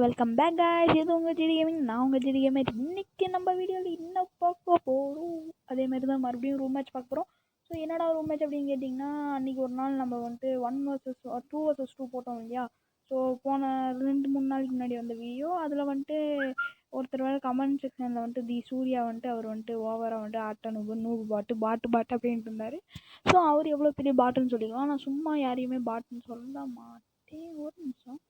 Welcome back guys. இது உங்கள் GT gaming. நான் உங்கள் ஜிடி கேமர். இன்றைக்கி நம்ம வீடியோவில் என்ன பார்க்க போகிறோம், அதே மாதிரி தான் மறுபடியும் ரூம் மேட்ச் பார்க்க போகிறோம். ஸோ என்னடா ரூம் மேட்ச் அப்படின்னு கேட்டிங்கன்னா, அன்றைக்கி ஒரு நாள் நம்ம வந்துட்டு 1 vs 2 போட்டோம் இல்லையா. ஸோ போன 2-3 நாளைக்கு முன்னாடி வந்த வீடியோ. அதில் வந்துட்டு ஒருத்தர் வேறு கமெண்ட் செக்ஷனில் வந்துட்டு சூர்யா வந்துட்டு அவர் வந்துட்டு ஓவராக வந்துட்டு ஆட்ட நூறு பாட்டு அப்படின்ட்டு இருந்தார். ஸோ அவர் எவ்வளோ பெரிய பாட்டுன்னு சொல்லிக்கலாம். நான் சும்மா யாரையுமே பாட்டுன்னு சொல்ல மாட்டேன். ஒரு நிமிஷம்.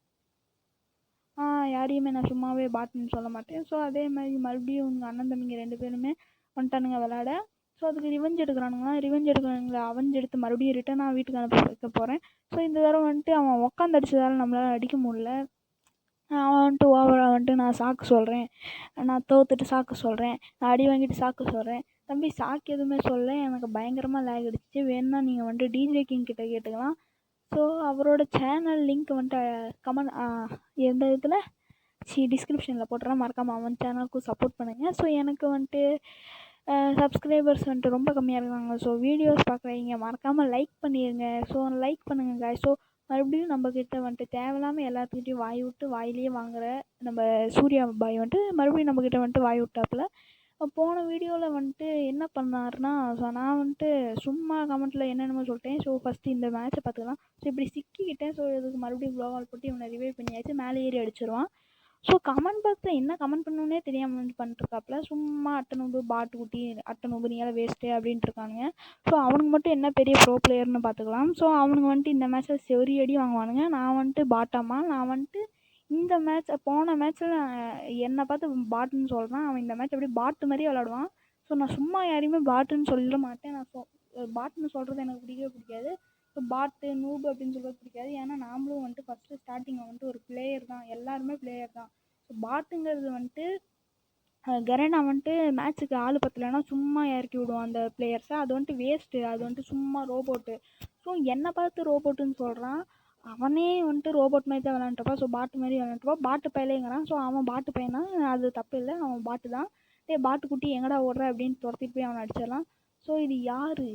யாரையுமே நான் சும்மாவே பாட்டுன்னு சொல்ல மாட்டேன். ஸோ அதே மாதிரி மறுபடியும் உங்கள் அண்ணன் தம்பிங்க 2 பேருமே வந்துட்டானுங்க விளாட. ஸோ அதுக்கு ரிவெஞ்ச் எடுக்கிறானுங்களா அவஞ்சு எடுத்து மறுபடியும் ரிட்டனாக வீட்டுக்கு அனுப்ப வைக்க போகிறேன். ஸோ இந்த தடவை வந்துட்டு அவன் உட்காந்து அடிச்சதால் நம்மளால் அடிக்க முடியல. அவன் வந்துட்டு ஓவராக வந்துட்டு நான் சாக்கு சொல்கிறேன், நான் தோத்துட்டு சாக்கு சொல்கிறேன், நான் அடி வாங்கிட்டு சாக்கு சொல்கிறேன். தம்பி சாக்கு எதுவுமே சொல்ல, எனக்கு பயங்கரமாக லேக் அடிச்சிச்சு. வேணும்னா நீங்கள் வந்துட்டு டிஜே கிங் கிட்ட கேட்டுக்கலாம். ஸோ அவரோட சேனல் லிங்க் வந்துட்டு எந்த இதில் டிஸ்கிரிப்ஷனில் போட்டுறேன். மறக்காமல் அவன் சேனலுக்கும் சப்போர்ட் பண்ணுங்கள். ஸோ எனக்கு வந்துட்டு சப்ஸ்கிரைபர்ஸ் வந்துட்டு ரொம்ப கம்மியாக இருக்காங்க. ஸோ வீடியோஸ் பார்க்குறீங்க மறக்காமல் லைக் பண்ணிடுங்க. ஸோ லைக் பண்ணுங்க காய். ஸோ மறுபடியும் நம்மக்கிட்ட வந்துட்டு தேவையில்லாமல் எல்லாத்துக்கிட்டையும் வாயிலேயே வாங்குகிற நம்ம சூர்யா பாய் வந்துட்டு மறுபடியும் நம்மக்கிட்ட வந்துட்டு வாய் விட்டாப்புல. போன வீடியோவில் வந்துட்டு என்ன பண்ணாருன்னா, ஸோ நான் வந்துட்டு சும்மா கமெண்ட்டில் என்னென்னமோ சொல்லிட்டேன். ஸோ ஃபஸ்ட்டு இந்த மேட்ச்சை பார்த்துக்கலாம். ஸோ இப்படி சிக்கிக்கிட்டேன். ஸோ இதுக்கு மறுபடியும் க்ளோவால் போட்டு இவனை ரிவைவ் பண்ணியாச்சு. மேலே ஏறி அடிச்சிருவான். ஸோ கமெண்ட் பாக்ஸில் என்ன கமெண்ட் பண்ணணுன்னே தெரியாமல் வந்து பண்ணிட்டுருக்காப்புல. சும்மா அட்டனூபு பாட்டு குட்டி அட்டனூபு நீயால் வேஸ்ட்டு அப்படின்ட்டு இருக்கானுங்க. ஸோ அவனுக்கு மட்டும் என்ன பெரிய ப்ரோ பிளேயர்னு பார்த்துக்கலாம். ஸோ அவனுக்கு வந்துட்டு இந்த மேட்ச்சில் செவரி அடி வாங்குவானுங்க. நான் வந்துட்டு பாட்டாமா, நான் வந்துட்டு இந்த போன மேட்ச்சில் என்னை பார்த்து பாட்டுன்னு சொல்கிறான். அவன் இந்த மேட்ச் அப்படியே பாட்டு மாதிரியே விளாடுவான். ஸோ நான் சும்மா யாரையுமே பாட்டுன்னு சொல்ல மாட்டேன். பாட்டுன்னு சொல்கிறது எனக்கு பிடிக்கவே பிடிக்காது. ஸோ பாட்டு நூபு அப்படின்னு சொல்கிறது பிடிக்காது. ஏன்னா நாமளும் வந்துட்டு ஃபஸ்ட்டு ஸ்டார்டிங்கில் வந்துட்டு ஒரு பிளேயர் தான், எல்லாருமே பிளேயர் தான். ஸோ பாட்டுங்கிறது வந்துட்டு கரேனா வந்துட்டு மேட்ச்சுக்கு ஆள் பத்தலைன்னா சும்மா இறக்கி விடுவான் அந்த பிளேயர்ஸை. அது வந்துட்டு வேஸ்ட்டு, அது வந்துட்டு சும்மா ரோபோட்டு. ஸோ என்னை பார்த்து ரோபோட்டுன்னு சொல்கிறான். அவனே வந்துட்டு ரோபோட் மாதிரி தான் விளாண்டுருப்பான். ஸோ பாட்டு மாதிரி விளாண்டுருப்பான். பாட்டு பையலேங்கிறான். ஸோ அவன் பாட்டு பையனா, அது தப்பு இல்லை, அவன் பாட்டு தான். பாட்டு குட்டி எங்கடா ஓடுற அப்படின்னு துரத்திட்டு போய் அவனை அடிச்சிடலாம். ஸோ இது யாரு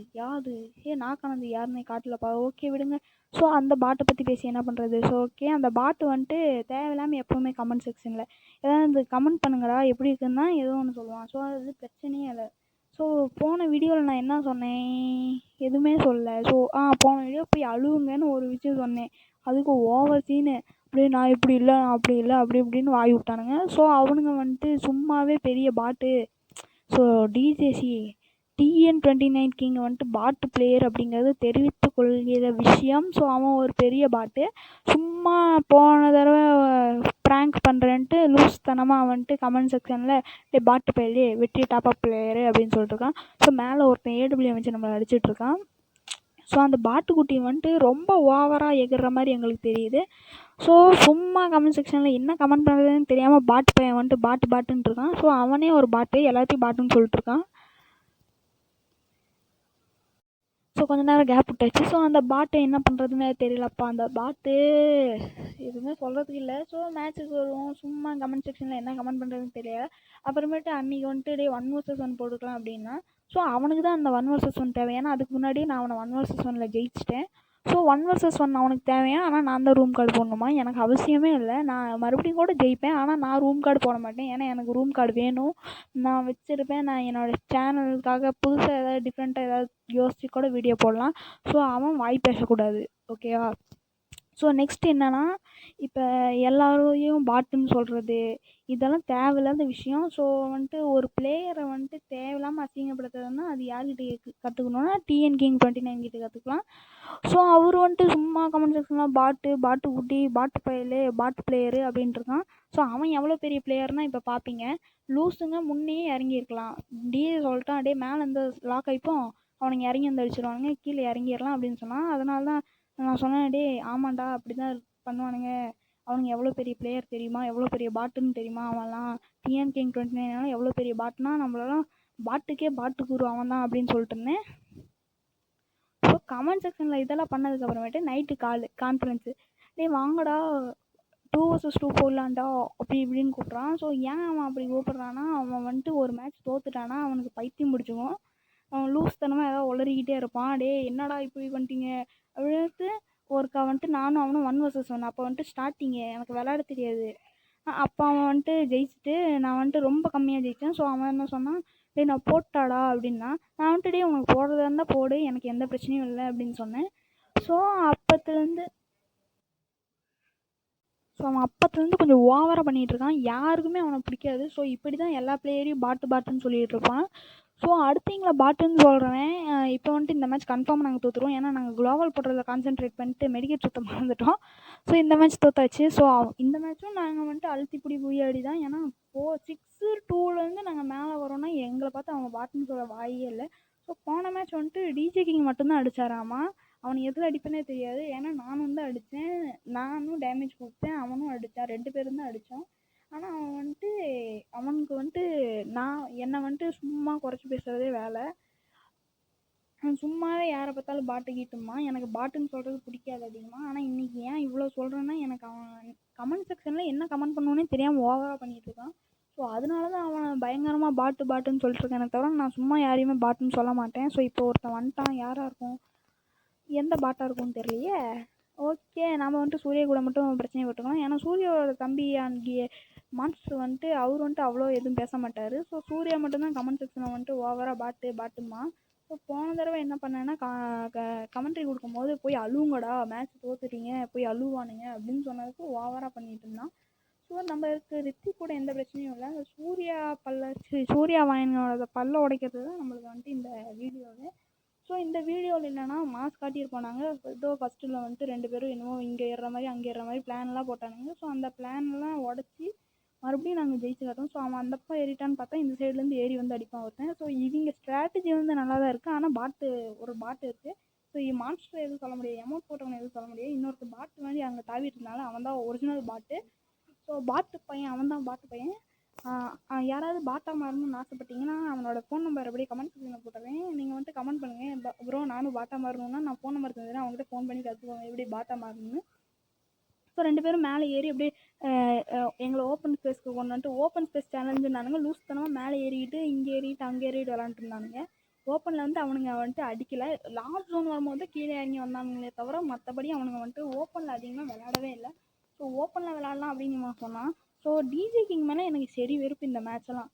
நாக்கானது யாருன்னே காட்டலப்பா. ஓகே விடுங்க. ஸோ அந்த பாட்டை பற்றி பேசி என்ன பண்ணுறது. ஸோ ஓகே, அந்த பாட்டு வந்துட்டு தேவையில்லாமல் எப்போவுமே கமெண்ட் செக்ஷனில் ஏதாவது கமெண்ட் பண்ணுங்கடா எப்படி இருக்குன்னு தான் ஏதோ ஒன்று சொல்லுவான். ஸோ அது பிரச்சனையே இல்லை. ஸோ போன வீடியோவில் நான் என்ன சொன்னேன், எதுவுமே சொல்லலை. ஸோ போன வீடியோ போய் அழுவுங்கன்னு ஒரு விஷயம் சொன்னேன். அதுக்கு ஓவர் சீனு அப்படியே நான் இப்படி இல்லை, நான் அப்படி இல்லை, அப்படி இப்படின்னு வாய் விட்டானுங்க. ஸோ அவனுங்க வந்துட்டு சும்மாவே பெரிய பாட்டு. ஸோ டிஜேசி TN29 கிங் வந்துட்டு பாட்டு பிளேயர் அப்படிங்கிறது தெரிவித்து கொள்கிற விஷயம். ஸோ அவன் ஒரு பெரிய பாட்டு. சும்மா போன தடவை ப்ராங்க் பண்ணுறேன்ட்டு லூஸ்தனமாக வந்துட்டு கமெண்ட் செக்ஷனில் பாட்டு பிளேயரு வெற்றி டாப்அப் பிளேயரு அப்படின்னு சொல்லிட்டுருக்கான். ஸோ மேலே ஒருத்தன் AWM வச்சு நம்மளை அடிச்சிட்ருக்கான். ஸோ அந்த பாட்டுக்குட்டி வந்துட்டு ரொம்ப ஓவராக எகிற மாதிரி எங்களுக்கு தெரியுது. ஸோ சும்மா கமெண்ட் செக்ஷனில் என்ன கமெண்ட் பண்ணுறதுன்னு தெரியாமல் பாட்டு பையன் வந்துட்டு பாட்டுன்ட்டு இருக்கான். ஸோ அவனே ஒரு பாட்டு, எல்லாத்தையும் பாட்டுன்னு சொல்லிட்டுருக்கான். ஸோ கொஞ்ச நேரம் கேப் விட்டாச்சு. ஸோ அந்த பாட்டு என்ன பண்ணுறதுன்னு தெரியலப்பா. அந்த பாட்டு எதுவுமே சொல்கிறதுக்கு இல்லை. ஸோ மேட்ச்சுக்கு வருவோம். சும்மா கமெண்ட் செக்ஷனில் என்ன கமெண்ட் பண்ணுறதுன்னு தெரியல. அப்புறமேட்டு அன்றைக்கி வந்துட்டு 1 vs 1 போட்டுக்கலாம் அப்படின்னா, ஸோ அவனுக்கு தான் அந்த 1 vs 1 தேவை. ஏன்னா அதுக்கு முன்னாடியே நான் அவனை 1 vs 1 ஜெயிச்சிட்டேன். ஸோ 1 vs 1 அவனுக்கு தேவையா, ஆனால் நான் தான் ரூம் கார்டு போடணுமா? எனக்கு அவசியமே இல்லை. நான் மறுபடியும் கூட ஜெயிப்பேன், ஆனால் நான் ரூம் கார்டு போட மாட்டேன். ஏன்னா எனக்கு ரூம் கார்டு வேணும், நான் வச்சுருப்பேன். நான் என்னோடய சேனலுக்காக புதுசாக ஏதாவது டிஃப்ரெண்ட்டாக ஏதாவது யோசித்து கூட வீடியோ போடலாம். ஸோ அவன் வாய் பேசக்கூடாது, ஓகேவா? ஸோ நெக்ஸ்ட் என்னென்னா, இப்போ எல்லாரையும் பாட்டுன்னு சொல்கிறது இதெல்லாம் தேவையில்லாத விஷயம். ஸோ வந்துட்டு ஒரு பிளேயரை வந்துட்டு தேவையில்லாமல் அசிங்கப்படுத்துறதுன்னா அது யார்கிட்ட கற்றுக்கணுன்னா TN29 கிட்ட கற்றுக்கலாம். ஸோ அவர் வந்துட்டு சும்மா கமெண்ட் செக்ஷன்லாம் பாட்டு குட்டி, பாட்டு பயலு, பாட்டு பிளேயரு அப்படின்ட்டு இருக்கான். ஸோ அவன் எவ்வளோ பெரிய பிளேயர்னால் இப்போ பார்ப்பீங்க. லூஸுங்க முன்னே இறங்கியிருக்கலாம். டிஏ சொல்லிட்டான், அப்படியே மேலே இருந்து லாக் ஆகிப்போம், அவனுங்க இறங்கி வந்து அடிச்சிடுவானுங்க, கீழே இறங்கிடலாம் அப்படின்னு சொன்னான். அதனால தான் நான் சொன்னேன், ஆமாண்டா அப்படி தான் பண்ணுவானுங்க, அவனுங்க எவ்வளோ பெரிய பிளேயர் தெரியுமா, எவ்வளோ பெரிய பாட்டுன்னு தெரியுமா, அவன்லாம் TN King 29 எவ்வளோ பெரிய பாட்டுனா நம்மளெல்லாம் பாட்டுக்கே பாட்டு குரு அவன் தான் அப்படின்னு சொல்லிட்டு இருந்தேன். ஸோ கமெண்ட் செக்ஷனில் இதெல்லாம் பண்ணதுக்கப்புறமேட்டு நைட்டு கான்ஃபரன்ஸு, வாங்கடா 2 vs 2 போடலான்டா அப்படி இப்படின்னு கூப்பிட்றான். ஸோ ஏன் அவன் அப்படி கூப்பிட்றான்னா, அவன் வந்துட்டு ஒரு மேட்ச் தோத்துட்டானா அவனுக்கு பைத்தியம் பிடிச்சிக்கும். அவன் லூஸ்தனமாக ஏதாவது உளறிக்கிட்டே இருப்பான். என்னடா இப்படி பண்ணிட்டீங்க அப்படின்ட்டு ஒருக்கா வந்துட்டு நானும் அவனும் 1 vs 1. அப்போ வந்துட்டு ஸ்டார்டிங்கு எனக்கு விளையாட தெரியாது. அப்போ அவன் வந்துட்டு ஜெயிச்சுட்டு நான் வந்துட்டு ரொம்ப கம்மியாக ஜெயித்தேன். ஸோ அவன் என்ன சொன்னான், டேய் நான் போட்டாடா அப்படின்னா. நான் வந்துட்டு டேய் உனக்கு போடுறதா இருந்தால் போடு, எனக்கு எந்த பிரச்சனையும் இல்லை அப்படின்னு சொன்னேன். ஸோ அப்பத்துலேருந்து கொஞ்சம் ஓவராக பண்ணிகிட்டு இருக்கான். யாருக்குமே அவனை பிடிக்காது. ஸோ இப்படி தான் எல்லா பிளேயரையும் பாட்டுன்னு சொல்லிகிட்டு இருப்பான். ஸோ அடுத்தவங்கள பாட்டுன்னு சொல்கிறவன் இப்போ வந்துட்டு இந்த மேட்ச் கன்ஃபார்ம் நாங்கள் தோற்றுருவோம். ஏன்னா நாங்கள் குளோபல் போடுறத கான்சென்ட்ரேட் பண்ணிட்டு மெடிக்கேட் சுத்த மறந்துட்டோம். ஸோ இந்த மேட்ச் தோத்தாச்சு. ஸோ இந்த மேட்ச்சும் நாங்கள் வந்துட்டு அழுத்தி பிடி புரியாடி தான். ஏன்னா 6-2லேருந்து நாங்கள் மேலே வரோன்னா எங்களை பார்த்து அவங்க பாட்டுன்னு சொல்ல வாயே இல்லை. ஸோ போன மேட்ச் வந்துட்டு டிஜே கிங் மட்டும்தான் அடித்தாராமா. அவனுக்கு எதில் அடிப்பேனே தெரியாது. ஏன்னா நானும் தான் அடித்தேன், நானும் டேமேஜ் கொடுத்தேன், அவனும் அடித்தான், 2 பேரும் தான் அடித்தோம். ஆனால் அவனுக்கு வந்துட்டு என்னை வந்துட்டு சும்மா குறைச்சி பேசுகிறதே வேலை. அவன் சும்மாவே யாரை பார்த்தாலும் பாட்டு கீட்டுமா. எனக்கு பாட்டுன்னு சொல்கிறது பிடிக்காது அதிகமாக. ஆனால் இன்றைக்கி ஏன் இவ்வளோ சொல்கிறேன்னா, எனக்கு அவன் கமெண்ட் செக்ஷனில் என்ன கமெண்ட் பண்ணுவோன்னே தெரியாமல் ஓவராக பண்ணிகிட்டு இருக்கான். ஸோ அதனால தான் அவனை பயங்கரமாக பாட்டுன்னு சொல்லிட்டுருக்கேன். எனக்கு தவிர நான் சும்மா யாரையுமே பாட்டுன்னு சொல்ல மாட்டேன். ஸோ இப்போ ஒருத்தன் வந்துட்டான், யாராக இருக்கும், எந்த பாட்டாக இருக்கும்னு தெரியலையே. ஓகே, நம்ம வந்துட்டு சூர்யா கூட மட்டும் பிரச்சனை பட்டுக்கலாம். ஏன்னா சூர்யாவோட தம்பி அங்கே மான்ஸ்டர் வந்துட்டு அவர் வந்துட்டு அவ்வளோ எதுவும் பேச மாட்டார். ஸோ சூர்யா மட்டும்தான் கமெண்ட் செக்ஷனில் வந்துட்டு ஓவராக பாட்டுமா. ஸோ போன தடவை என்ன பண்ணேன்னா கமெண்ட்ரி கொடுக்கும்போது போய் அழுவுங்கடா, மேட்ச் தோத்துட்டீங்க, போய் அழுவானுங்க அப்படின்னு சொன்னதுக்கு ஓவராக பண்ணிட்டு இருந்தான். ஸோ நம்மளுக்கு ரித்திக் கூட எந்த பிரச்சனையும் இல்லை. சூர்யா வாயனோட பல்ல உடைக்கிறது தான் நம்மளுக்கு வந்துட்டு இந்த வீடியோவில். ஸோ இந்த வீடியோவில் என்னென்னா மாஸ் காட்டியிருப்போம் நாங்கள். ஏதோ ஃபஸ்ட்டில் வந்துட்டு 2 பேரும் என்னமோ இங்கே ஏறுற மாதிரி அங்கே ஏறுற மாதிரி பிளான்லாம் போட்டானுங்க. ஸோ அந்த பிளான்லாம் உடச்சி மறுபடியும் நாங்கள் ஜெயிச்சு காட்டோம். ஸோ அவன் அந்த பக்கம் ஏறிட்டான்னு பார்த்தா இந்த சைட்லேருந்து ஏறி வந்து அடிப்பான் ஒருத்தன். ஸோ இவங்க ஸ்ட்ராட்டஜி வந்து நல்லா தான் இருக்குது. ஆனால் ஒரு பாட்டு இருக்குது. ஸோ மான்ஸ்டர் எதுவும் சொல்ல முடியாது, அமௌண்ட் போட்டவனை எதுவும் சொல்ல முடியாது. இன்னொருத்த பாட்டு மாதிரி அங்கே தாவிட்டு இருந்தாலும் அவன் தான் ஒரிஜினல் பாட்டு. ஸோ பாட்டு பையன், அவன் தான் பாட்டு பையன். யாராவது பாட்டா மாறணும்னு ஆசைப்பட்டீங்கன்னா அவனோட ஃபோன் நம்பர் அப்படியே கமெண்ட் செக்ஷனில் போட்டுறேன். நீங்கள் வந்துட்டு கமெண்ட் பண்ணுங்கள், ப்ரோ நானும் பாட்டா மாறணுன்னா நான் ஃபோன் நம்பர் தந்துடுறேன், அவங்ககிட்ட ஃபோன் பண்ணி கற்றுக்குவாங்க எப்படி பாட்டா மாறணும்னு. ஸோ 2 பேரும் மேலே ஏறி அப்படியே எங்களை ஓப்பன் ஸ்பேஸ்க்கு கொண்டு வந்துட்டு ஓப்பன் ஸ்பேஸ் சேலஞ்சுனானுங்க. லூஸ்தனமாக மேலே ஏறிக்கிட்டு இங்கே ஏறிட்டு அங்கே ஏறிட்டு விளாண்டுருந்தானுங்க. ஓப்பனில் வந்து அவனுங்க வந்துட்டு அடிக்கலை. லாஸ்ட் ஜோன் வரும்போது கீழே இறங்கி வந்தானுங்களே தவிர மற்றபடி அவனுங்க வந்துட்டு ஓப்பனில் அதிகமாக விளையாடவே இல்லை. ஸோ ஓப்பனில் விளாட்லாம் அப்படின்னு சொன்னான். ஸோ டிஜே கிங் மேலே எனக்கு சரி வெறுப்பு இந்த மேட்செல்லாம்.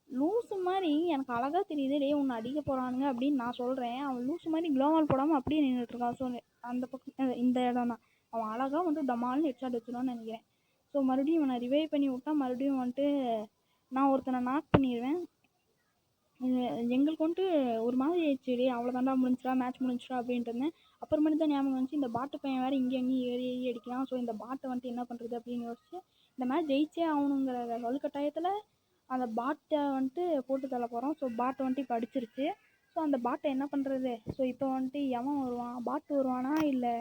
லூஸு மாதிரி எனக்கு அழகாக தெரியுது, டே உன்னை அடிக்க போகிறானுங்க அப்படின்னு நான் சொல்கிறேன். அவன் லூஸு மாதிரி க்ளோவால் போடாமல் அப்படியே நின்றுட்டுருக்கான். ஸோ அந்த பக்கம் இந்த இடம் தான் அவன் அழகாக வந்து டமால்னு ஹெட்ஷாட் வச்சிடுவான்னு நினைக்கிறேன். ஸோ மறுபடியும் இவனை ரிவைவ் பண்ணி விட்டா மறுபடியும் வந்துட்டு நான் ஒருத்தனை நாக் பண்ணிடுவேன். எங்களுக்கு வந்துட்டு ஒரு மாதிரி ஆயிடுச்சு, டே அவ்வளோதாண்டா முடிஞ்சிடா மேட்ச் முடிஞ்சிடா அப்படின்ட்டு இருந்தேன். அப்புறமேட்டு தான் ஞாபகம் வந்துச்சு இந்த பாட்டு பையன் வேறு இங்கே அங்கேயும் ஏறி அடிக்கலாம். ஸோ இந்த பாட்டை வந்துட்டு என்ன பண்ணுறது அப்படின்னு யோசிச்சு இந்த மேட்ச் ஜெயிச்சே ஆகணுங்கிற வலுக்கட்டாயத்தில் அந்த பாட்டை வந்துட்டு போட்டு தள்ள போகிறோம். ஸோ பாட்டை வந்துட்டு இப்போ அடிச்சிருச்சு. ஸோ அந்த பாட்டை என்ன பண்ணுறது? ஸோ இப்போ வந்துட்டு எவன் வருவான், பாட்டு வருவானா இல்லை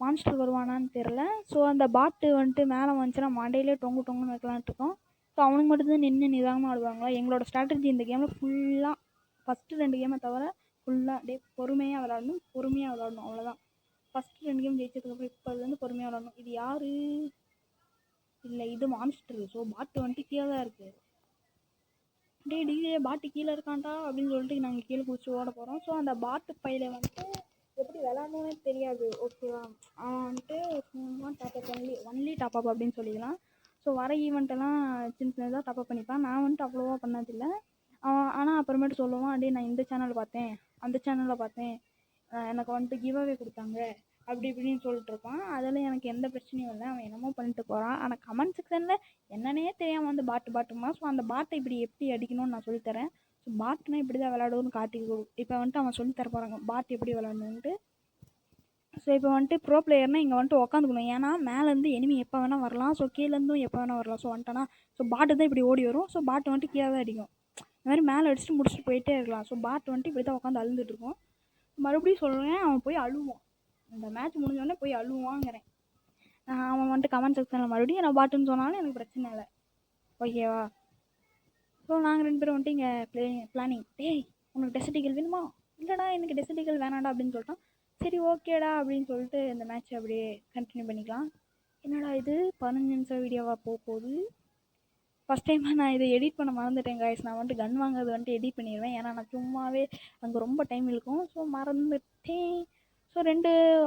மான்ஸ்டர் வருவானான்னு தெரில. ஸோ அந்த பாட்டு வந்துட்டு மேலே வந்துச்சுன்னா மண்டையிலே டொங்குன்னு வைக்கலான்ட்டு இருக்கோம். ஸோ அவனுக்கு மட்டும்தான் நின்று நிதானமாக ஆடுவாங்களா. எங்களோட ஸ்ட்ராட்டஜி இந்த கேமில் ஃபுல்லாக ஃபஸ்ட்டு 2 கேமை தவிர ஃபுல்லாக பொறுமையாக விளாடணும் அவ்வளோதான். ஃபஸ்ட்டு 2 கேம் ஜெயிச்சதுக்கப்புறம் இப்போ அது வந்து பொறுமையாக விளாடணும். இது யார் இல்லை, இது மான்ஸ்டர். ஸோ பாட்டு வந்துட்டு கீழே தான் இருக்குது. டிஜே பாட்டு கீழே இருக்கான்டா அப்படின்னு சொல்லிட்டு நாங்கள் கீழே குதிச்சு ஓட போகிறோம். ஸோ அந்த பாட்டு பையில வந்துட்டு எப்படி விளாட்ணுன்னே தெரியாது, ஓகேவா. அவன் வந்துட்டு சும்மா டாப்அப் ஒன்லி டாப்அப் அப்படின்னு சொல்லிக்கலாம். ஸோ வர ஈவெண்ட்டெல்லாம் சின்னதாக டாப்அப் பண்ணிப்பான். நான் வந்துட்டு அவ்வளோவா பண்ணதில்லை. ஆனால் அப்புறமேட்டு சொல்லுவான், அப்படியே நான் இந்த சேனல் பார்த்தேன், அந்த சேனலில் பார்த்தேன், எனக்கு வந்துட்டு கிவ் அவே கொடுத்தாங்க அப்படி இப்படின்னு சொல்லிட்டு இருப்பான். அதெல்லாம் எனக்கு எந்த பிரச்சனையும் இல்லை, அவன் என்னமோ பண்ணிட்டு போகிறான். ஆனால் கமெண்ட் செக்ஷனில் என்னன்னே தெரியாமல் வந்து பாட்டுமா. ஸோ அந்த பாட்டை இப்படி எப்படி அடிக்கணும்னு நான் சொல்லித்தரேன். ஸோ பாட்டுனா இப்படி தான் விளாடுவோன்னு காட்டி இப்போ வந்துட்டு அவன் சொல்லித்தர போகிறாங்க பாட்டு எப்படி விளாடணுன்ட்டு. ஸோ இப்போ வந்துட்டு ப்ரோ பிளேயர்னால் இங்கே வந்துட்டு உட்காந்துக்கணும். ஏன்னா மேலேருந்து எனிமி எப்போ வேணால் வரலாம், ஸோ கீழேருந்தும் எப்போ வேணால் வரலாம். ஸோ வந்துட்டானா ஸோ பாட்டு தான் இப்படி ஓடி வரும். ஸோ பாட்டு வந்துட்டு கீழே தான் அடிக்கும். இந்த மாதிரி மேலே அடிச்சுட்டு முடிச்சுட்டு போயிட்டே இருக்கலாம். ஸோ பாட்டு வந்துட்டு இப்படி தான் உட்காந்து அழுந்துட்டு இருக்கும். மறுபடியும் சொல்கிறேன், அவன் போய் அழுவான். இந்த மேட்ச் முடிஞ்சோடனே போய் அழுவாங்கிறேன். அவன் வந்துட்டு கமெண்ட் செக்ஷனில் மறுபடியும் நான் பாட்டுன்னு சொன்னாலும் எனக்கு பிரச்சனை இல்லை, ஓகேவா. ஸோ நாங்கள் 2 பேரும் வந்துட்டு இங்கே பிளானிங், டேய் உனக்கு டெசர்டிகல் வேணுமா, இல்லைடா எனக்கு டெசர்டிகல் வேணாடா அப்படின்னு சொல்லிட்டான். சரி ஓகேடா அப்படின்னு சொல்லிட்டு இந்த மேட்ச்சை அப்படியே கண்டினியூ பண்ணிக்கலாம். என்னடா இது 15 நிமிஷம் வீடியோவாக போகுது. ஃபஸ்ட் டைமாக நான் இதை எடிட் பண்ண மறந்துட்டேன் காய்ஸ். நான் வந்துட்டு கன் வாங்குறது வந்துட்டு எடிட் பண்ணிடுவேன், ஏன்னா நான் சும்மாவே அங்கே ரொம்ப டைம் இருக்கும். ஸோ மறந்துட்டேன். ஸோ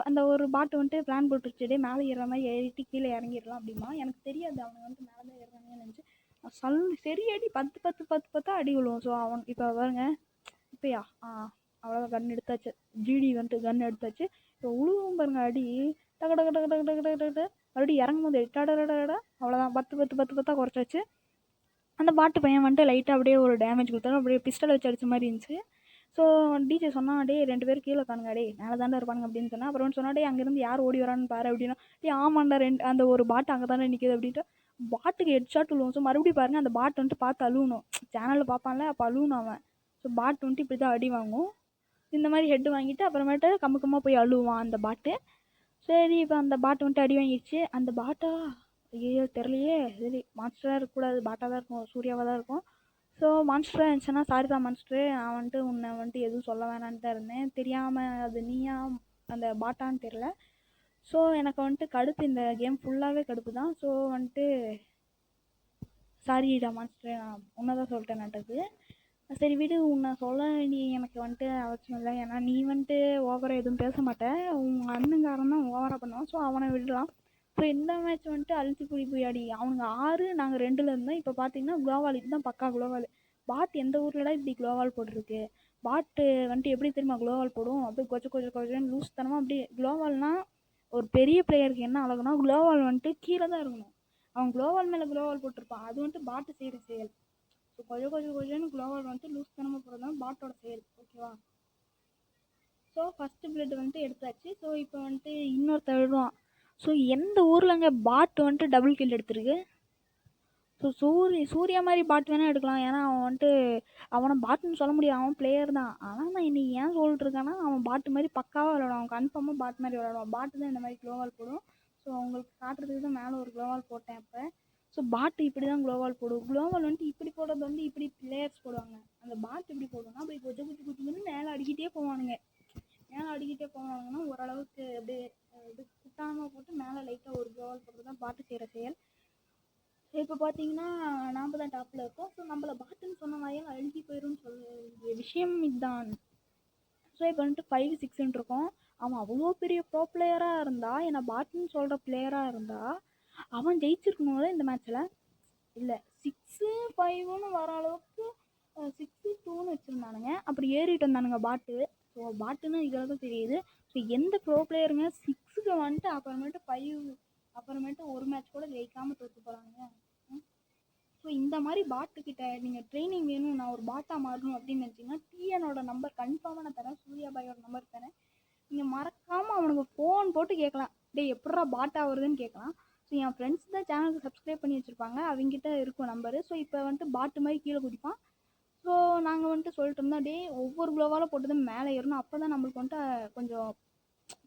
அந்த ஒரு பாட்டு வந்துட்டு பிளான் போட்டுருச்சு, டே மேலே ஏறுற மாதிரி ஏறிட்டு கீழே இறங்கிடலாம் அப்படிமா. எனக்கு தெரியாது அவனுக்கு வந்துட்டு மேலே தான் ஏறுறாங்கன்னு நினச்சி சரி அடி 10 அடி விழுவும். ஸோ அவன் இப்போ பாருங்க, இப்போயா அவ்வளோதான் கன் எடுத்தாச்சு, ஜிடி வந்துட்டு கன் எடுத்தாச்சு. இப்போ உழுவும் பாருங்க அடி, டக்கு டக்கு டக்கு டக்கு டக்கு டக்கு டக்கு மறுபடியும் இறங்கும் போது டடடடா அவ்வளோதான் 10 குறைச்சாச்சு. அந்த பாட்டு பையன் வந்துட்டு லைட்டாக அப்படியே ஒரு டேமேஜ் கொடுத்தாலும் அப்படியே பிஸ்டல் வச்சு அடிச்ச மாதிரி இருந்துச்சு. ஸோ டிஜே சொன்னா, டே 2 பேர் கீழே காணுங்க, டே மேலே தாண்டா இருப்பாங்க அப்படின்னு சொன்னா. அப்புறம் சொன்னா, டே அங்கேருந்து யார் ஓடி வரான்னு பாரு அப்படின்னா. டே ஆமாண்டா அந்த ஒரு பாட்டு அங்கே தானே நிற்கிது அப்படின்ட்டு பாட்டுக்கு ஹெட்ஷாட் விழுவும். ஸோ மறுபடியும் பாருங்க, அந்த பாட்டு வந்துட்டு பார்த்து அழுவணும், சேனலில் பார்ப்பான்ல அப்போ அழுவணும் அவன். ஸோ பாட்டு வந்துட்டு இப்படி தான் அடி வாங்கும், இந்த மாதிரி ஹெட்டு வாங்கிட்டு அப்புறமேட்டு கம்முக்கமாக போய் அழுவான் அந்த பாட்டு. சரி இப்போ அந்த பாட்டு வந்துட்டு அடி வாங்கிடுச்சு. அந்த பாட்டா ஐயோ தெரியலையே, சரி மான்ஸ்டராக இருக்கக்கூடாது, பாட்டாக தான் இருக்கும், சூர்யாவாக தான் இருக்கும். ஸோ மான்ஸ்டராக இருந்துச்சுன்னா சாரி தான் மான்ஸ்டரு, நான் வந்துட்டு உன்னை வந்துட்டு எதுவும் சொல்ல வேணான்ட்டு தான் இருந்தேன், தெரியாமல் அது நீயா அந்த பாட்டான்னு தெரில. ஸோ எனக்கு வந்துட்டு கடுப்பு, இந்த கேம் ஃபுல்லாகவே கடுப்பு தான். ஸோ வந்துட்டு சாரிடா மான்ஸ்டர், நான் உன்னை தான் சொல்லிட்டேன் நாட்டுக்கு. சரி விடு, உன்னை சொல்ல நீ எனக்கு வந்துட்டு அவசியம் இல்லை, ஏன்னா நீ வந்துட்டு ஓவராக எதுவும் பேச மாட்டேன், உங்கள் அண்ணங்காரன் தான் ஓவராக பண்ணுவான். ஸோ அவனை விடலாம். ஸோ இந்த மேட்ச் வந்துட்டு அழுத்தி போய் அடி, அவனுங்க 6 நாங்கள் 2ல் இருந்தோம். இப்போ பார்த்தீங்கன்னா குளோவால், இதுதான் பக்கா குளோவால். பாட் எந்த ஊர்லடா இப்படி குளோவால் போட்டிருக்கு? பாட்டு வந்துட்டு எப்படி தெரியுமா குளோவால் போடும், அப்படியே கொஞ்சம் லூஸ் தனமாக அப்படியே. குளோவால்னால் ஒரு பெரிய பிளேயருக்கு என்ன அழகுனா, குளோவால் வந்துட்டு கீழே தான் இருக்கணும், அவன் குளோவால் மேலே குளோவால் போட்டிருப்பான், அது வந்துட்டு பாட்டு செய்கிற செயல். ஸோ கொஞ்சம் குளோவால் வந்துட்டு லூஸ் தனமாக போகிறது தான் பாட்டோட செயல், ஓகேவா? ஸோ ஃபஸ்ட்டு பிளட் வந்துட்டு எடுத்தாச்சு. ஸோ இப்போ வந்துட்டு இன்னொருத்த விடுவான். ஸோ எந்த ஊர்லங்க பாட்டு வந்துட்டு டபுள் கில் எடுத்திருக்கு? ஸோ சூர்யா மாதிரி பாட்டு வேணால் எடுக்கலாம், ஏன்னா அவன் வந்துட்டு அவனை பாட்டுன்னு சொல்ல முடியாது, அவன் பிளேயர் தான். ஆனால் நான் இன்னைக்கு ஏன் சொல்லிட்டு இருக்கேன்னா, அவன் பாட்டு மாதிரி பக்காவாக விளையாடுவான், அவன் கன்ஃபார்மாக பாட்டு மாதிரி விளையாடுவான். பாட்டு தான் இந்த மாதிரி குளோவால் போடும். ஸோ அவங்களுக்கு காட்டுறதுக்கு தான் மேலே ஒரு குளோவால் போட்டேன் இப்போ. ஸோ பாட்டு இப்படி தான் குளோவால் போடும். குளோவால் வந்துட்டு இப்படி போடுறது வந்து இப்படி பிளேயர்ஸ் போடுவாங்க, அந்த பாட்டு இப்படி போடுவோம்னா அப்படி குச்சி மேலே அடிக்கிட்டே போவானுங்க. மேலே அடிக்கிட்டே போவாங்கன்னா ஓரளவுக்கு அப்படியே இது குட்டாமல் போட்டு மேலே லைட்டாக ஒரு குளோவால் போடுறது தான் பாட்டு செய்கிற செயல். இப்போ பார்த்தீங்கன்னா நாம் தான் டாப்பில் இருக்கோம். ஸோ நம்மளை பாட்டுன்னு சொன்ன மாதிரியே அழுகி போயிடும்னு சொல்ல விஷயம் இதுதான். ஸோ இப்போ வந்துட்டு 5-6ன்னு இருக்கோம். அவன் அவ்வளோ பெரிய ப்ரோ பிளேயராக இருந்தால், என்னை பாட்டுன்னு சொல்கிற பிளேயராக இருந்தால் அவன் ஜெயிச்சிருக்கணும்ல இந்த மேட்ச்சில். இல்லை 6-5ன்னு வர அளவுக்கு 6-2ன்னு வச்சுருந்தானுங்க, அப்படி ஏறிட்டு வந்தானுங்க பாட்டு. ஸோ பாட்டுன்னு இதில் தான் தெரியுது. ஸோ எந்த ப்ரோ பிளேயருங்க 6க்கு வந்துட்டு அப்புறமேட்டு 5 அப்புறமேட்டு ஒரு மேட்ச் கூட ஜெயிக்காமல் தோற்று போகிறானுங்க? ஸோ இந்த மாதிரி பாட்டுக்கிட்ட நீங்கள் ட்ரைனிங் வேணும், நான் ஒரு பாட்டாக மாறணும் அப்படின்னு நினச்சிங்கன்னா டிஎனோட நம்பர் கன்ஃபார்மாக நான் தரேன், சூர்யா பாயோட நம்பர் தரேன். நீங்கள் மறக்காமல் அவனுக்கு ஃபோன் போட்டு கேட்கலாம், டே எப்படா பாட்டாக வருதுன்னு கேட்கலாம். ஸோ என் ஃப்ரெண்ட்ஸ் தான் சேனலுக்கு சப்ஸ்கிரைப் பண்ணி வச்சுருப்பாங்க, அவங்ககிட்ட இருக்கும் நம்பரு. ஸோ இப்போ வந்துட்டு பாட்டு மாதிரி கீழே குதிப்பான். ஸோ நாங்கள் வந்துட்டு சொல்லிட்டு இருந்தோம், டே ஒவ்வொரு குளோவால் போட்டு தான் மேலே ஏறணும், அப்போ தான் நம்மளுக்கு வந்துட்டு கொஞ்சம்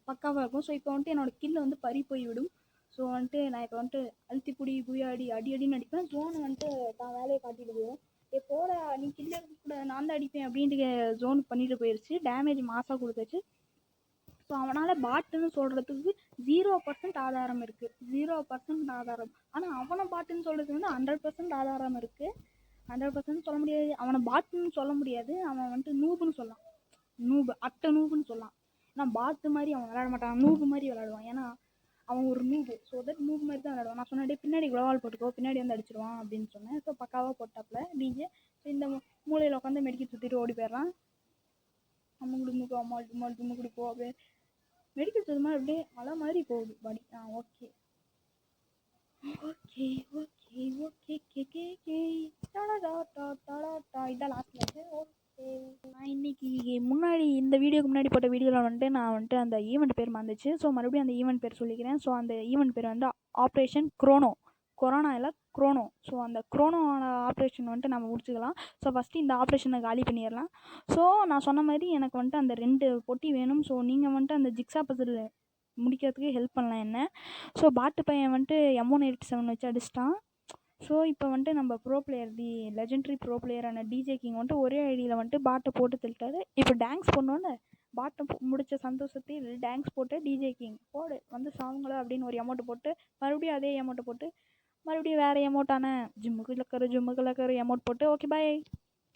பக்காவாக இருக்கும். ஸோ இப்போ வந்துட்டு என்னோடய கில் வந்து பறி போய்விடும். ஸோ வந்துட்டு நான் இப்போ வந்துட்டு அழுத்தி புடி புயாடி அடின்னு அடிப்பேன். ஜோனு வந்துட்டு தான் வேலையை காட்டிட்டு போயிடும், எப்போட நீ கில் எடுக்க கூட நான் தான் அடிப்பேன் அப்படின்ட்டு ஜோன் பண்ணிட்டு போயிடுச்சு, டேமேஜ் மாசாக கொடுத்துச்சு. ஸோ அவனால் பாட்டுன்னு சொல்கிறதுக்கு 0% ஆதாரம் இருக்குது, 0% ஆதாரம். ஆனால் அவனை பாட்டுன்னு சொல்கிறதுக்கு வந்து 100% ஆதாரம் இருக்குது. 100% சொல்ல முடியாது, அவனை பாட்டுன்னு சொல்ல முடியாது, அவன் வந்துட்டு நூபுன்னு சொல்லலாம், நூபுன்னு சொல்லலாம். ஆனால் பாட்டு மாதிரி அவன் விளையாட மாட்டான், நூபு மாதிரி விளையாடுவான். ஏன்னா அவன் ஒரு நூபு, ஸோ தட் நூபு மாதிரி தான் விளையாடுவான். நான் சொன்னேன், பின்னாடி குளோவால் போட்டுக்கோ, பின்னாடி வந்து அடிச்சிடுவான் அப்படின்னு சொன்னேன். ஸோ பக்காவாக போட்டாப்புல டிஜே. ஸோ இந்த மூலையில் உட்காந்து மெடிக்கல் சுற்றிட்டு ஓடி போயிடலாம். அம்முக்குடுமுக்கு அம்மாள் டும்மாள் தும்முக்குடி போ, அப்படியே மெடிக்கல் சுற்று மாதிரி அப்படியே மழை மாதிரி போகுது பாடி. Okay okay okay okay K K K இதான் லாஸ்ட் மேட்ச்சு. ஓகே நான் இன்னைக்கு முன்னாடி இந்த வீடியோக்கு முன்னாடி போட்ட வீடியோவில் வந்துட்டு நான் வந்துட்டு அந்த ஈவெண்ட் பேர் மறந்துச்சு. ஸோ மறுபடியும் அந்த ஈவெண்ட் பேர் சொல்லிக்கிறேன். ஸோ அந்த ஈவெண்ட் பேர் வந்து ஆப்ரேஷன் க்ரோனோ, கொரோனா இல்லை க்ரோனோ. ஸோ அந்த க்ரோனோட ஆப்ரேஷன் வந்துட்டு நம்ம முடிச்சுக்கலாம். ஸோ ஃபஸ்ட்டு இந்த ஆப்ரேஷனை காலி பண்ணிடலாம். ஸோ நான் சொன்ன மாதிரி எனக்கு வந்துட்டு அந்த 2 பொட்டி வேணும். ஸோ நீங்கள் வந்துட்டு அந்த ஜிக்ஸா பசில் முடிக்கிறதுக்கு ஹெல்ப் பண்ணலாம் என்ன. ஸோ பாட்டு பையன் வந்துட்டு M187 வச்சு அடிச்சிட்டான். ஸோ இப்போ வந்துட்டு நம்ம ப்ரோ பிளேயர் லெஜெண்டரி ப்ரோ பிளேயரான டிஜே கிங் வந்துட்டு ஒரே ஐடியில் வந்துட்டு பாட்டை போட்டு தள்ளிட்டாரு. இப்போ டேங்க்ஸ் பண்ணோன்னு பாட்டை முடித்த சந்தோஷத்தில் டேங்க்ஸ் போட்டு டிஜே கிங் போடு வந்து சாவுங்களா அப்படின்னு ஒரு அமௌண்ட்டு போட்டு மறுபடியும் அதே அமௌண்ட்டை போட்டு மறுபடியும் வேறு அமௌண்ட்டான ஜிம்முக்கு லக்கரு எமௌண்ட் போட்டு ஓகே பாய்.